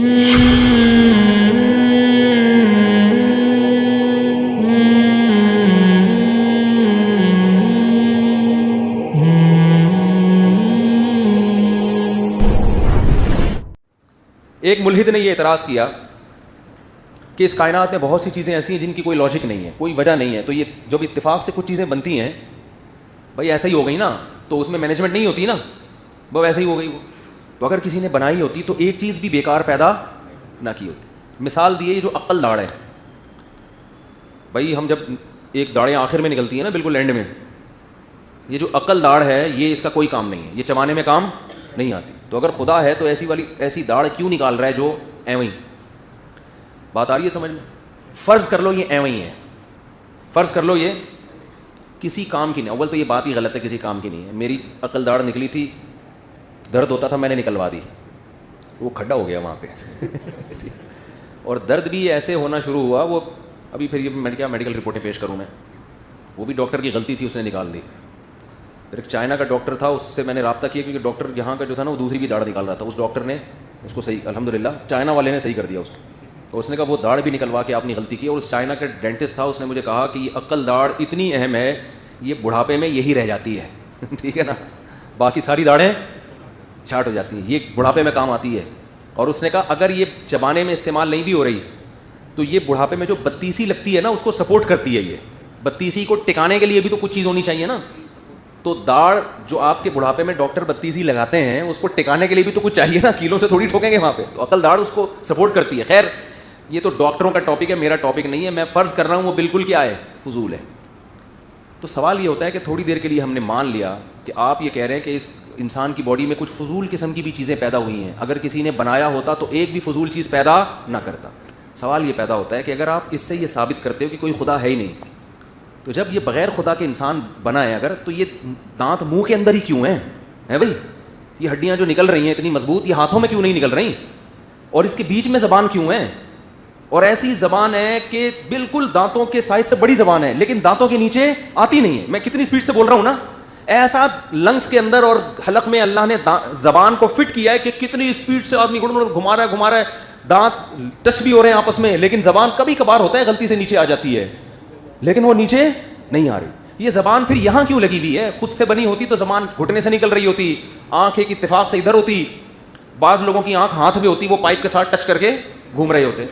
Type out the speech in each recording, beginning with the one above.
ایک ملحد نے یہ اعتراض کیا کہ اس کائنات میں بہت سی چیزیں ایسی ہیں جن کی کوئی لاجک نہیں ہے, کوئی وجہ نہیں ہے, تو یہ جب اتفاق سے کچھ چیزیں بنتی ہیں بھائی ایسا ہی ہو گئی نا, تو اس میں مینجمنٹ نہیں ہوتی نا, وہ ایسے ہی ہو گئی وہ. تو اگر کسی نے بنائی ہوتی تو ایک چیز بھی بیکار پیدا نہ کی ہوتی. مثال دیے یہ جو عقل داڑھ ہے, بھائی ہم جب ایک داڑھیں آخر میں نکلتی ہیں نا بالکل اینڈ میں, یہ جو عقل داڑھ ہے یہ اس کا کوئی کام نہیں ہے, یہ چبانے میں کام نہیں آتی. تو اگر خدا ہے تو ایسی داڑھ کیوں نکال رہا ہے جو ایویں. بات آ رہی ہے سمجھ میں؟ فرض کر لو یہ ایویں ہے, فرض کر لو یہ کسی کام کی نہیں. اول تو یہ بات ہی غلط ہے, کسی کام کی نہیں ہے. میری عقل داڑھ نکلی تھی, درد ہوتا تھا, میں نے نکلوا دی, وہ کھڈا ہو گیا وہاں پہ اور درد بھی ایسے ہونا شروع ہوا, وہ ابھی پھر یہ میں کیا میڈیکل رپورٹیں پیش کروں میں, وہ بھی ڈاکٹر کی غلطی تھی, اس نے نکال دی. پھر ایک چائنا کا ڈاکٹر تھا, اس سے میں نے رابطہ کیا, کیونکہ ڈاکٹر یہاں کا جو تھا نا وہ دوسری بھی داڑھ نکال رہا تھا. اس ڈاکٹر نے اس کو صحیح, الحمدللہ چائنا والے نے صحیح کر دیا اس کو. تو اس نے کہا وہ داڑھ بھی نکلوا کے آپ نے غلطی کی. اور اس چائنا کا ڈینٹسٹ تھا, اس نے مجھے کہا کہ یہ عقل داڑھ اتنی اہم ہے, یہ بڑھاپے میں یہی رہ جاتی ہے ٹھیک ہے نا, باقی ساری داڑھیں شارٹ ہو جاتی ہیں, یہ بڑھاپے میں کام آتی ہے. اور اس نے کہا اگر یہ چبانے میں استعمال نہیں بھی ہو رہی تو یہ بڑھاپے میں جو بتیسی لگتی ہے نا اس کو سپورٹ کرتی ہے. یہ بتیسی کو ٹکانے کے لیے بھی تو کچھ چیز ہونی چاہیے نا. تو داڑھ جو آپ کے بڑھاپے میں ڈاکٹر بتیسی لگاتے ہیں اس کو ٹکانے کے لیے بھی تو کچھ چاہیے نا, کیلوں سے تھوڑی ٹھوکیں گے وہاں پہ. تو عقل داڑھ اس کو سپورٹ کرتی ہے. خیر یہ تو ڈاکٹروں کا ٹاپک ہے, میرا ٹاپک نہیں ہے. میں فرض کر رہا ہوں وہ بالکل کیا ہے, فضول ہے. تو سوال یہ ہوتا ہے کہ تھوڑی دیر کے لیے ہم نے مان لیا کہ آپ یہ کہہ رہے ہیں کہ اس انسان کی باڈی میں کچھ فضول قسم کی بھی چیزیں پیدا ہوئی ہیں. اگر کسی نے بنایا ہوتا تو ایک بھی فضول چیز پیدا نہ کرتا. سوال یہ پیدا ہوتا ہے کہ اگر آپ اس سے یہ ثابت کرتے ہو کہ کوئی خدا ہے ہی نہیں, تو جب یہ بغیر خدا کے انسان بنا ہے اگر, تو یہ دانت منہ کے اندر ہی کیوں ہیں بھائی؟ یہ ہڈیاں جو نکل رہی ہیں اتنی مضبوط, یہ ہاتھوں میں کیوں نہیں نکل رہی؟ اور اس کے بیچ میں زبان کیوں ہے؟ اور ایسی زبان ہے کہ بالکل دانتوں کے سائز سے بڑی زبان ہے, لیکن دانتوں کے نیچے آتی نہیں ہے. میں کتنی اسپیڈ سے بول رہا ہوں نا, ایسا لنگس کے اندر اور حلق میں اللہ نے زبان کو فٹ کیا ہے کہ کتنی اسپیڈ سے آدمی گھما رہا ہے, دانت ٹچ بھی ہو رہے ہیں آپس میں, لیکن زبان کبھی کبھار ہوتا ہے غلطی سے نیچے آ جاتی ہے, لیکن وہ نیچے نہیں آ رہی. یہ زبان پھر یہاں کیوں لگی ہوئی ہے؟ خود سے بنی ہوتی تو زبان گھٹنے سے نکل رہی ہوتی, آنکھ ایک اتفاق سے ادھر ہوتی, بعض لوگوں کی آنکھ ہاتھ میں ہوتی, وہ پائپ کے ساتھ ٹچ کر کے گھوم رہے ہوتے.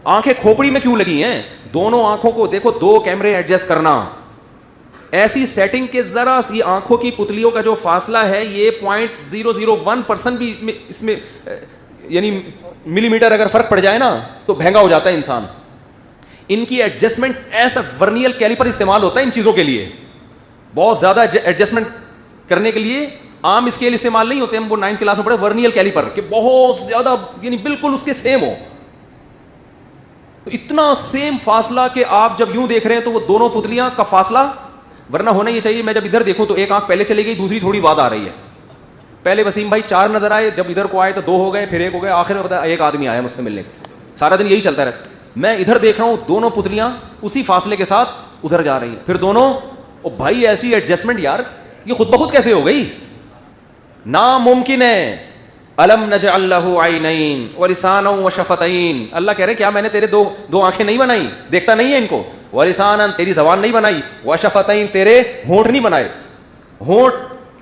آنکھیں کھوپڑی میں کیوں لگی ہیں؟ دونوں آنکھوں کو دیکھو, دو کیمرے ایڈجسٹ کرنا, ایسی سیٹنگ کے ذرا سی آنکھوں کی پتلیوں کا جو فاصلہ ہے یہ 0.001% بھی اس میں یعنی ملی میٹر اگر فرق پڑ جائے نا تو بھینگا ہو جاتا ہے انسان. ان کی ایڈجسٹمنٹ ایسا ورنیل کیلیپر استعمال ہوتا ہے ان چیزوں کے لیے, بہت زیادہ ایڈجسٹمنٹ کرنے کے لیے عام اسکیل استعمال نہیں ہوتے. ہم وہ 9th کلاس میں پڑھے ورنیل کیلیپر کہ بہت زیادہ یعنی بالکل اس کے سیم ہو, تو اتنا سیم فاصلہ کہ آپ جب یوں دیکھ رہے ہیں تو وہ دونوں پتلیاں کا فاصلہ, ورنہ ہونا یہ چاہیے میں جب ادھر دیکھوں تو ایک آنکھ پہلے چلی گئی, دوسری تھوڑی بعد آ رہی ہے. پہلے وسیم بھائی 4 نظر آئے, جب ادھر کو آئے تو 2 ہو گئے, پھر 1 ہو گیا, آخر میں پتا ایک آدمی آیا مجھ سے ملنے, سارا دن یہی چلتا رہتا. میں ادھر دیکھ رہا ہوں دونوں پتلیاں اسی فاصلے کے ساتھ ادھر جا رہی ہیں, پھر دونوں, او بھائی ایسی ایڈجسٹمنٹ یار یہ خود بخود کیسے ہو گئی؟ ناممکن ہے. الم نجعل له عینین ولسانا وشفتین, اللہ کہہ رہے کیا میں نے تیرے دو آنکھیں نہیں بنائی, دیکھتا نہیں ہے ان کو, ولسانا تیری زبان نہیں بنائی, وشفتین تیرے ہونٹ نہیں بنائے. ہونٹ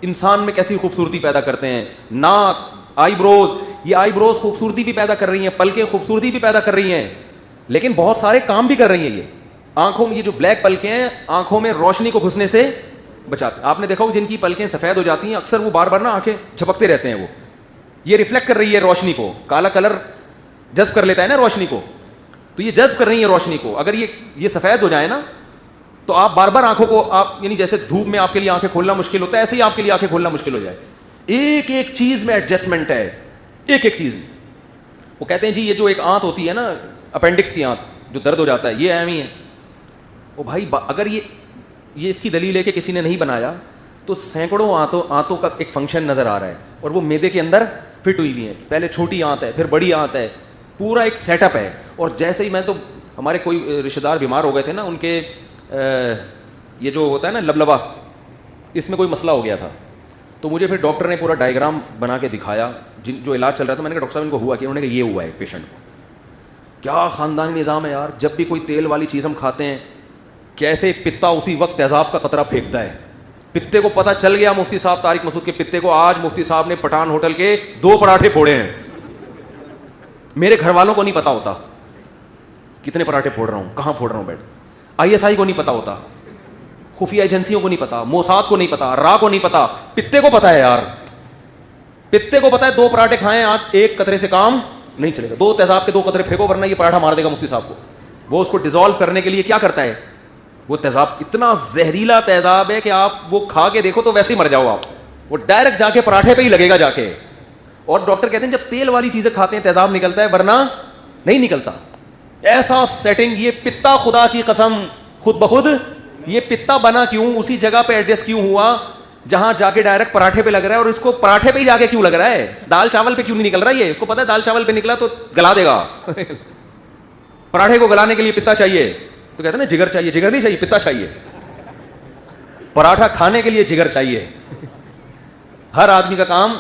انسان میں کیسی خوبصورتی پیدا کرتے ہیں, ناک, آئی بروز, یہ آئی بروز خوبصورتی بھی پیدا کر رہی ہیں, پلکیں خوبصورتی بھی پیدا کر رہی ہیں, لیکن بہت سارے کام بھی کر رہی ہیں. یہ آنکھوں میں یہ جو بلیک پلکیں ہیں آنکھوں میں روشنی کو گھسنے سے بچاتے. آپ نے دیکھا ہو جن کی پلکیں سفید ہو جاتی ہیں اکثر وہ بار بار نا آنکھیں جھپکتے رہتے ہیں, وہ یہ ریفلیکٹ کر رہی ہے روشنی کو, کالا کلر جذب کر لیتا ہے نا روشنی کو, تو یہ جذب کر رہی ہے روشنی کو. اگر یہ سفید ہو جائے نا تو آپ بار بار آنکھوں کو آپ یعنی جیسے دھوپ میں آپ کے لیے آنکھیں کھولنا مشکل ہوتا ہے, ایسے ہی آپ کے لیے آنکھیں کھولنا مشکل ہو جائے. ایک ایک چیز میں ایڈجسٹمنٹ ہے, ایک ایک چیز میں. وہ کہتے ہیں جی یہ جو ایک آنت ہوتی ہے نا اپینڈکس کی آنت جو درد ہو جاتا ہے یہ اہم ہی ہے. وہ بھائی اگر یہ اس کی دلیل ہے کہ کسی نے نہیں بنایا تو سینکڑوں آنتوں کا ایک فنکشن نظر آ رہا ہے اور وہ معدے کے اندر فٹ ہوئی ہوئی ہیں. پہلے چھوٹی آنت ہے, پھر بڑی آنت ہے, پورا ایک سیٹ اپ ہے. اور جیسے ہی میں تو ہمارے کوئی رشتہ دار بیمار ہو گئے تھے نا, ان کے یہ جو ہوتا ہے نا لبلبا, اس میں کوئی مسئلہ ہو گیا تھا, تو مجھے پھر ڈاکٹر نے پورا ڈائیگرام بنا کے دکھایا جو علاج چل رہا تھا. میں نے کہا ڈاکٹر صاحب ان کو ہوا کیا؟ انہوں نے کہا یہ ہوا ہے پیشنٹ کو. کیا خاندانی نظام ہے یار, جب بھی کوئی تیل والی چیز ہم کھاتے ہیں کیسے پتا اسی وقت تیزاب کا قطرہ پھینکتا ہے. پتے کو پتہ چل گیا مفتی صاحب طارق مسعود کے پتے کو, آج مفتی صاحب نے پٹھان ہوٹل کے 2 پراٹھے پھوڑے ہیں. میرے گھر والوں کو نہیں پتا ہوتا کتنے پراٹھے پھوڑ رہا ہوں, کہاں پھوڑ رہا ہوں بیٹھ. ISI کو نہیں پتا ہوتا, خفیہ ایجنسیوں کو نہیں پتا, موساد کو نہیں پتا, را کو نہیں پتا, پتے کو پتا ہے یار. پتے کو پتا ہے 2 پراٹھے کھائیں آج 1 قطرے سے کام نہیں چلے گا. 2 تیزاب کے 2 قطرے پھینکو ورنہ یہ پراٹھا مار دے گا مفتی صاحب کو. وہ اس کو ڈیزالو کرنے کے لیے کیا کرتا ہے, وہ تیزاب اتنا زہریلا تیزاب ہے کہ آپ وہ کھا کے دیکھو تو ویسے ہی مر جاؤ آپ. وہ ڈائریکٹ جا کے پراٹھے پہ ہی لگے گا جا کے. اور ڈاکٹر کہتے ہیں جب تیل والی چیزیں کھاتے ہیں تیزاب نکلتا ہے ورنہ نہیں نکلتا. ایسا سیٹنگ, یہ پتا خدا کی قسم خود بخود یہ پتا بنا کیوں, اسی جگہ پہ ایڈجسٹ کیوں ہوا جہاں جا کے ڈائریکٹ پراٹھے پہ لگ رہا ہے. اور اس کو پراٹھے پہ ہی جا کے کیوں لگ رہا ہے, دال چاول پہ کیوں نہیں نکل رہا ہے؟ یہ اس کو پتا ہے دال چاول پہ نکلا تو گلا دے گا. پراٹھے کو گلانے کے لیے پتا چاہیے تو کہتے ہیں نا جگر چاہیے. جگر نہیں چاہیے, پتا چاہیے. پراٹھا کھانے کے لیے جگر چاہیے. ہر آدمی کا کام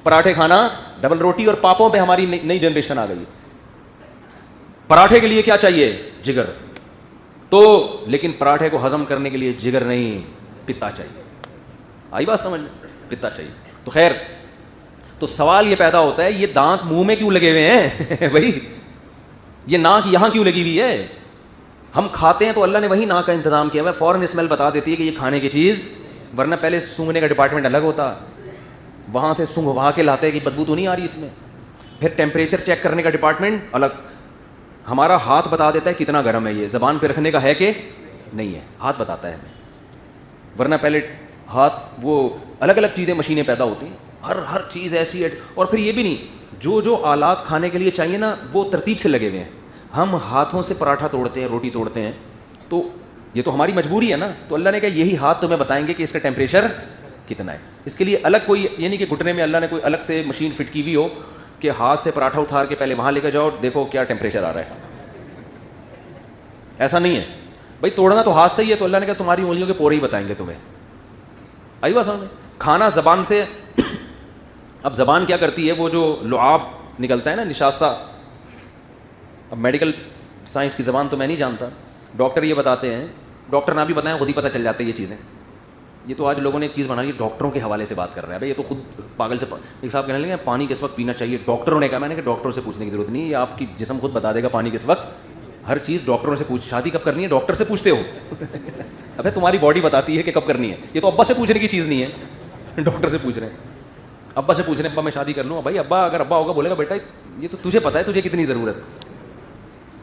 پراٹھے کھانا, ڈبل روٹی اور پاپوں پہ ہماری نئی جنریشن آ گئی. پراٹھے کے لیے کیا چاہیے؟ جگر. تو لیکن پراٹھے کو ہضم کرنے کے لیے جگر نہیں, پتا چاہیے. آئی بات سمجھ, پتا چاہیے. تو خیر, تو سوال یہ پیدا ہوتا ہے یہ دانت منہ میں کیوں لگے ہوئے ہیں بھائی, یہ ناک یہاں کیوں لگی ہوئی ہے؟ ہم کھاتے ہیں تو اللہ نے وہی ناک کا انتظام کیا ہوا ہے, فوراً اسمیل بتا دیتی ہے کہ یہ کھانے کی چیز. ورنہ پہلے سونگنے کا ڈپارٹمنٹ الگ ہوتا, وہاں سے سونگوا کے لاتے کہ بدبو تو نہیں آ رہی اس میں. پھر ٹیمپریچر چیک کرنے کا ڈپارٹمنٹ الگ. ہمارا ہاتھ بتا دیتا ہے کتنا گرم ہے, یہ زبان پہ رکھنے کا ہے کہ نہیں ہے, ہاتھ بتاتا ہے ہمیں. ورنہ پہلے ہاتھ, وہ الگ الگ چیزیں مشینیں پیدا ہوتی ہیں, ہر چیز ایسی ہے. اور پھر یہ بھی نہیں, جو آلات کھانے کے لیے چاہیے نا وہ ترتیب سے لگے ہوئے ہیں. ہم ہاتھوں سے پراٹھا توڑتے ہیں, روٹی توڑتے ہیں, تو یہ تو ہماری مجبوری ہے نا. تو اللہ نے کہا یہی ہاتھ تمہیں بتائیں گے کہ اس کا ٹیمپریچر کتنا ہے. اس کے لیے الگ کوئی یہ نہیں کہ گھٹنے میں اللہ نے کوئی الگ سے مشین فٹ کی ہوئی ہو کہ ہاتھ سے پراٹھا اٹھار کے پہلے وہاں لے کے جاؤ دیکھو کیا ٹیمپریچر آ رہا ہے. ایسا نہیں ہے بھائی, توڑنا تو ہاتھ سے ہی ہے. تو اللہ نے کہا تمہاری انگلیوں کے پورے ہی بتائیں گے تمہیں. آئی بات سمجھ. کھانا زبان سے, اب زبان کیا کرتی ہے, وہ جو لعاب نکلتا ہے نا نشاستہ, اب میڈیکل سائنس کی زبان تو میں نہیں جانتا, ڈاکٹر یہ بتاتے ہیں, ڈاکٹر نہ بھی بتائیں خود ہی پتہ چل جاتے ہیں یہ چیزیں. یہ تو آج لوگوں نے ایک چیز بنا لی ڈاکٹروں کے حوالے سے بات کر رہا ہے. بھائی یہ تو خود پاگل سے ایک صاحب کہنے لگے پانی کس وقت پینا چاہیے, ڈاکٹروں نے کہا. میں نے کہا ڈاکٹروں سے پوچھنے کی ضرورت نہیں, یہ آپ کی جسم خود بتا دے گا پانی کس وقت. ہر چیز ڈاکٹروں سے پوچھ, شادی کب کرنی ہے ڈاکٹر سے پوچھتے ہو. ابے تمہاری باڈی بتاتی ہے کہ کب کرنی ہے, یہ تو ابا سے پوچھنے کی چیز نہیں ہے, ڈاکٹر سے پوچھ رہے ہیں. ابا سے پوچھ رہے ہیں ابا میں شادی کر لوں. بھائی ابا اگر ابا ہوگا بولے گا بیٹا یہ تو تجھے پتا ہے تجھے کتنی ضرورت,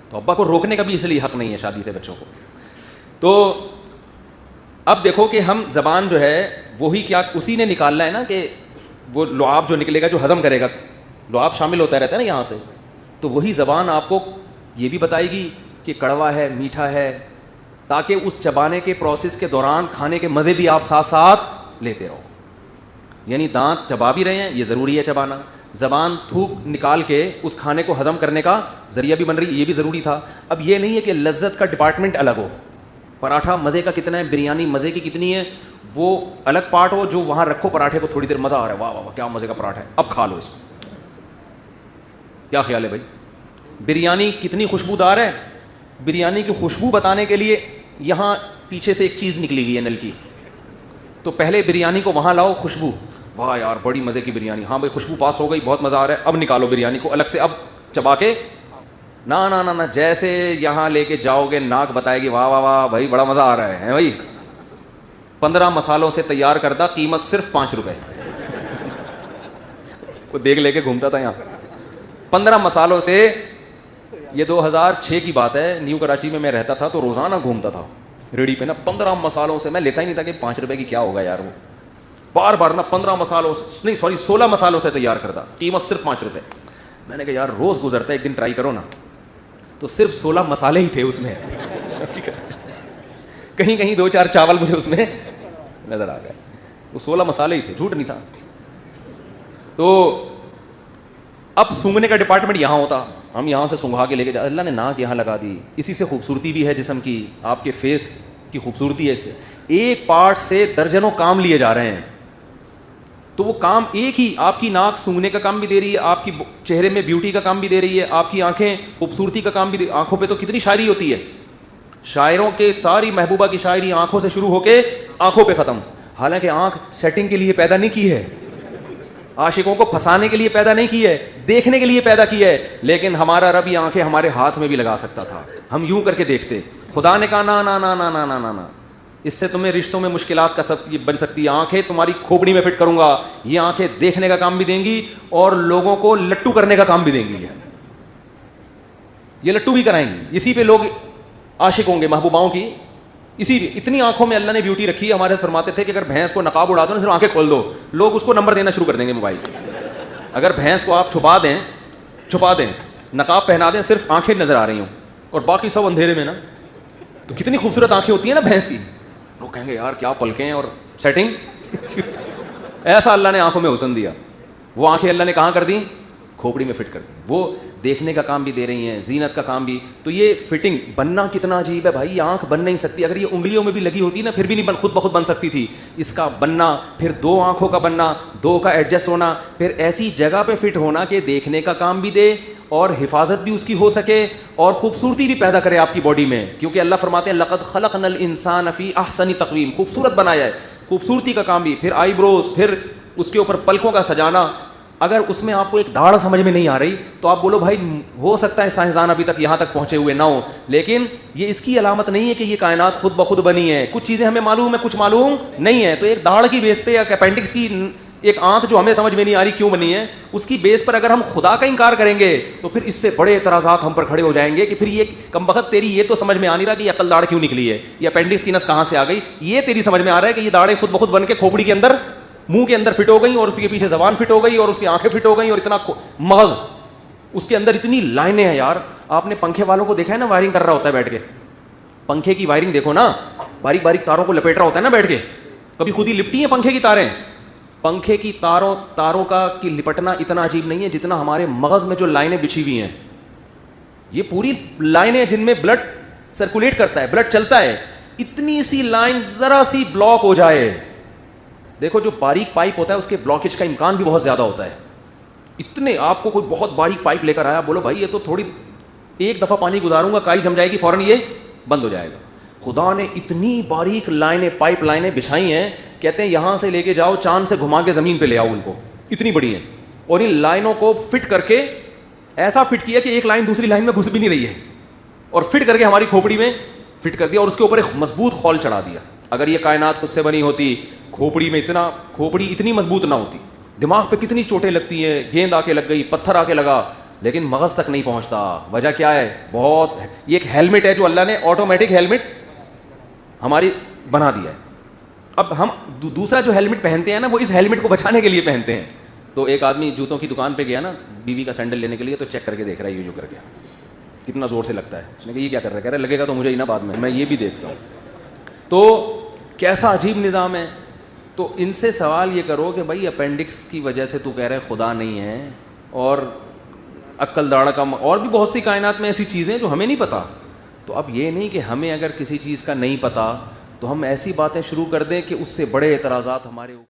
تو ابا کو روکنے کا بھی اس لیے حق نہیں ہے شادی سے بچوں کو. تو اب دیکھو کہ ہم زبان جو ہے وہی کیا اسی نے نکالنا ہے نا کہ وہ لعاب جو نکلے گا جو ہضم کرے گا, لعاب شامل ہوتا رہتا ہے نا یہاں سے, تو وہی زبان آپ کو یہ بھی بتائے گی کہ کڑوا ہے میٹھا ہے, تاکہ اس چبانے کے پروسیس کے دوران کھانے کے مزے بھی آپ ساتھ ساتھ لیتے رہو. یعنی دانت چبا بھی رہے ہیں, یہ ضروری ہے چبانا. زبان تھوک نکال کے اس کھانے کو ہضم کرنے کا ذریعہ بھی بن رہی ہے, یہ بھی ضروری تھا. اب یہ نہیں ہے کہ لذت کا ڈپارٹمنٹ الگ ہو, پراٹھا مزے کا کتنا ہے, بریانی مزے کی کتنی ہے, وہ الگ پارٹ ہو جو وہاں رکھو پراٹھے کو تھوڑی دیر مزہ آ رہا ہے, واہ واہ کیا مزے کا پراٹھا ہے, اب کھا لو اس کو. کیا خیال ہے بھائی؟ بریانی کتنی خوشبودار ہے, بریانی کی خوشبو بتانے کے لیے یہاں پیچھے سے ایک چیز نکلی ہوئی ہے نل کی, تو پہلے بریانی کو وہاں لاؤ خوشبو, واہ یار بڑی مزے کی بریانی, ہاں بھائی خوشبو پاس ہو گئی بہت مزہ آ رہا ہے, اب نکالو بریانی کو الگ سے, اب چبا کے نا نا نا نا جیسے یہاں لے کے جاؤ گے ناک بتائے گی واہ واہ واہ بھائی بڑا مزہ آ رہا ہے بھائی. 15 مسالوں سے تیار کردہ, قیمت صرف 5 روپے. وہ دیکھ لے کے گھومتا تھا یہاں 15 مسالوں سے. یہ 2006 کی بات ہے, نیو کراچی میں رہتا تھا تو روزانہ گھومتا تھا ریڑھی پہ نا 15 مسالوں سے. میں لیتا ہی نہیں تھا کہ 5 روپے کی کیا ہوگا یار, وہ بار بار نا 15 مسالوں سے نہیں سوری 16 مسالوں سے تیار کردہ, قیمت صرف 5 روپے. میں نے کہا یار روز گزرتا ہے ایک دن ٹرائی کرو نا, تو صرف 16 مسالے ہی تھے اس میں. کہیں کہیں 2-4 چاول مجھے اس میں نظر آ گئے, وہ 16 مسالے ہی تھے, جھوٹ نہیں تھا. تو اب سونگنے کا ڈپارٹمنٹ یہاں ہوتا, ہم یہاں سے سونگھا کے لے کے جا, اللہ نے ناک یہاں لگا دی, اسی سے خوبصورتی بھی ہے جسم کی, آپ کے فیس کی خوبصورتی ہے اس سے. ایک پارٹ سے درجنوں کام لیے جا رہے ہیں, تو وہ کام ایک ہی, آپ کی ناک سونگھنے کا کام بھی دے رہی ہے, آپ کی چہرے میں بیوٹی کا کام بھی دے رہی ہے, آپ کی آنکھیں خوبصورتی کا کام بھی دے. آنکھوں پہ تو کتنی شاعری ہوتی ہے, شاعروں کے ساری محبوبہ کی شاعری آنکھوں سے شروع ہو کے آنکھوں پہ ختم. حالانکہ آنکھ سیٹنگ کے لیے پیدا نہیں کی ہے, عاشقوں کو پھنسانے کے لیے پیدا نہیں کی ہے, دیکھنے کے لیے پیدا کی ہے. لیکن ہمارا رب یہ آنکھیں ہمارے ہاتھ میں بھی لگا سکتا تھا, ہم یوں کر کے دیکھتے. خدا نے کہا نا نا نا نا نا نا نا نا, اس سے تمہیں رشتوں میں مشکلات کا سب یہ بن سکتی ہے. آنکھیں تمہاری کھوپڑی میں فٹ کروں گا, یہ آنکھیں دیکھنے کا کام بھی دیں گی اور لوگوں کو لٹو کرنے کا کام بھی دیں گی. یہ لٹو بھی کرائیں گی, اسی پہ لوگ عاشق ہوں گے محبوباؤں کی. اسی پہ اتنی آنکھوں میں اللہ نے بیوٹی رکھی ہے. ہمارے فرماتے تھے کہ اگر بھینس کو نقاب اڑا دو نا, صرف آنکھیں کھول دو, لوگ اس کو نمبر دینا شروع کر دیں گے موبائل. اگر بھینس کو آپ چھپا دیں, نقاب پہنا دیں, صرف آنکھیں نظر آ رہی ہوں اور باقی سب اندھیرے میں نا, تو کتنی خوبصورت آنکھیں ہوتی ہیں نا بھینس کی. لوگ کہیں گے یار کیا پلکیں اور سیٹنگ. ایسا اللہ نے آنکھوں میں حسن دیا. وہ آنکھیں اللہ نے کہاں کر دیں؟ کھوپڑی میں فٹ کر دی. وہ دیکھنے کا کام بھی دے رہی ہیں, زینت کا کام بھی. تو یہ فٹنگ بننا کتنا عجیب ہے بھائی. یہ آنکھ بن نہیں سکتی, اگر یہ انگلیوں میں بھی لگی ہوتی نا پھر بھی نہیں خود بخود بن سکتی تھی. اس کا بننا, پھر 2 آنکھوں کا بننا, 2 کا ایڈجسٹ ہونا, پھر ایسی جگہ پہ فٹ ہونا کہ دیکھنے کا کام بھی دے اور حفاظت بھی اس کی ہو سکے اور خوبصورتی بھی پیدا کرے آپ کی باڈی میں. کیونکہ اللہ فرماتے ہیں لقد خلقنا الانسان فی احسن تقویم, خوبصورت بنایا ہے. خوبصورتی کا کام بھی, پھر آئی بروز, پھر اس کے اوپر پلکوں کا سجانا. اگر اس میں آپ کو ایک داڑھ سمجھ میں نہیں آ رہی تو آپ بولو بھائی ہو سکتا ہے سائنسدان ابھی تک یہاں تک پہنچے ہوئے نہ ہو, لیکن یہ اس کی علامت نہیں ہے کہ یہ کائنات خود بخود بنی ہے. کچھ چیزیں ہمیں معلوم ہے, کچھ معلوم نہیں ہے. تو ایک داڑھ کی بیس پہ یا اپینڈکس کی ایک آنت جو ہمیں سمجھ میں نہیں آ رہی کیوں بنی ہے, اس کی بیس پر اگر ہم خدا کا انکار کریں گے تو پھر اس سے بڑے اعتراضات ہم پر کھڑے ہو جائیں گے کہ پھر یہ کمبخت تیری یہ تو سمجھ میں آ نہیں رہا کہ یہ عقل داڑھ کیوں نکلی ہے, یہ اپینڈکس کی نس کہاں سے آ گئی. یہ تیری سمجھ میں آ رہا ہے کہ یہ داڑھیں خود بخود بن کے کھوپڑی کے اندر, منہ کے اندر فٹ ہو گئی اور اس کے پیچھے زبان فٹ ہو گئی اور اس کی آنکھیں فٹ ہو گئی اور اتنا مغز اس کے اندر اتنی لائنیں ہیں. یار آپ نے پنکھے والوں کو دیکھا ہے نا, وائرنگ کر رہا ہوتا ہے بیٹھ کے. پنکھے کی وائرنگ دیکھو نا, باریک باریک تاروں کو لپیٹ رہا ہوتا ہے نا بیٹھ کے. کبھی خود ہی لپٹی ہیں پنکھے کی تاریں؟ پنکھے کی تاروں کا کی لپٹنا اتنا عجیب نہیں ہے جتنا ہمارے مغز میں جو لائنیں بچھی ہوئی ہیں. یہ پوری لائنیں جن میں بلڈ سرکولیٹ کرتا ہے, بلڈ چلتا ہے, اتنی سی لائن ذرا سی بلاک ہو جائے, دیکھو جو باریک پائپ ہوتا ہے اس کے بلاکیج کا امکان بھی بہت زیادہ ہوتا ہے. اتنے آپ کو کوئی بہت باریک پائپ لے کر آیا, بولو بھائی یہ تو تھوڑی ایک دفعہ پانی گزاروں گا کائی جم جائے گی, فوراً یہ بند ہو جائے گا. خدا نے اتنی باریک لائنیں, پائپ لائنیں بچھائی ہیں, کہتے ہیں یہاں سے لے کے جاؤ چاند سے گھما کے زمین پہ لے آؤ ان کو, اتنی بڑی ہیں. اور ان لائنوں کو فٹ کر کے ایسا فٹ کیا کہ ایک لائن دوسری لائن میں گھس بھی نہیں رہی ہے, اور فٹ کر کے ہماری کھوپڑی میں فٹ کر دیا اور اس کے اوپر ایک مضبوط خول چڑھا دیا. اگر یہ کائنات خود سے بنی ہوتی, کھوپڑی اتنی مضبوط نہ ہوتی. دماغ پہ کتنی چوٹیں لگتی ہیں, گیند آ کے لگ گئی, پتھر آ کے لگا, لیکن مغز تک نہیں پہنچتا. وجہ کیا ہے؟ بہت, یہ ایک ہیلمٹ ہے جو اللہ نے آٹومیٹک ہیلمٹ ہماری بنا دیا ہے. اب ہم دوسرا جو ہیلمٹ پہنتے ہیں نا, وہ اس ہیلمٹ کو بچانے کے لیے پہنتے ہیں. تو ایک آدمی جوتوں کی دکان پہ گیا نا بیوی کا سینڈل لینے کے لیے, تو چیک کر کے دیکھ رہا ہے یہ جو کر گیا کتنا زور سے لگتا ہے. اس نے کہا یہ کیا کر رہا ہے؟ کہہ رہا ہے لگے گا تو مجھے ہی نا بعد میں یہ بھی دیکھتا ہوں. تو کیسا عجیب نظام ہے. تو ان سے سوال یہ کرو کہ بھائی اپینڈکس کی وجہ سے تو کہہ رہے خدا نہیں ہے, اور عقل داڑھ کا, اور بھی بہت سی کائنات میں ایسی چیزیں جو ہمیں نہیں پتہ. تو اب یہ نہیں کہ ہمیں اگر کسی چیز کا نہیں پتہ تو ہم ایسی باتیں شروع کر دیں کہ اس سے بڑے اعتراضات ہمارے